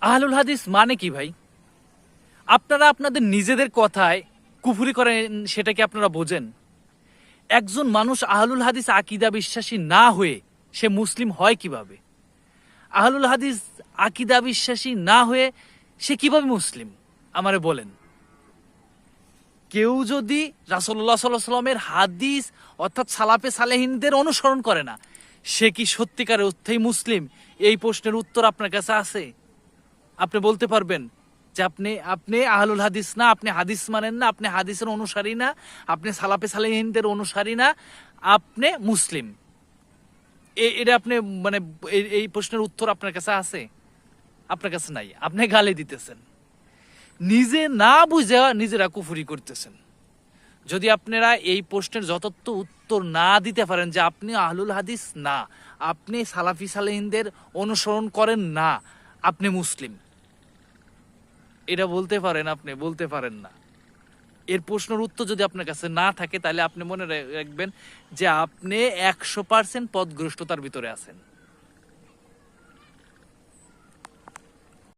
আহলুল হাদিস মানে কি ভাই? আপনারা আপনাদের নিজেদের কথায় কুফরি করেন, সেটা কি আপনারা বোঝেন? একজন মানুষ আহলুল হাদিস আকীদা বিশ্বাসী না হয়ে সে মুসলিম হয় কিভাবে? আহলুল হাদিস আকীদা বিশ্বাসী না হয়ে সে কিভাবে মুসলিম? আমারে বলেন। কেউ যদি রাসূলুল্লাহ সাল্লাল্লাহু আলাইহি সাল্লামের হাদিস অর্থাৎ সালাফে সালেহিনদের অনুসরণ করে না, সে কি সত্যিকারের অর্থেই মুসলিম? এই প্রশ্নের উত্তর আপনার কাছে আছে? আপনি বলতে পারবেন যে আপনি আপনি আহলুল হাদিস না, আপনি হাদিস মানেন না, আপনি হাদিসের অনুসারী না, আপনি সালাফে সালেহিনদের অনুসারী না, আপনি মুসলিম? এটা আপনি মানে এই প্রশ্নের উত্তর আপনার কাছে আছে? আপনার কাছে নাই, আপনি গালি দিতেছেন, নিজে না বুঝে নিজেরা কুফরি করতেছেন। যদি আপনারা এই প্রশ্নের যথার্থ উত্তর না দিতে পারেন যে আপনি আহলুল হাদিস না, আপনি সালাফি সালেহিনদের অনুসরণ করেন না, আপনি মুসলিম, এটা বলতে পারেন, আপনি বলতে পারেন না। এর প্রশ্নের উত্তর যদি আপনার কাছে না থাকে, তাহলে আপনি মনে রাখবেন যে আপনি 100% পথগ্রস্ততার ভিতরে আছেন।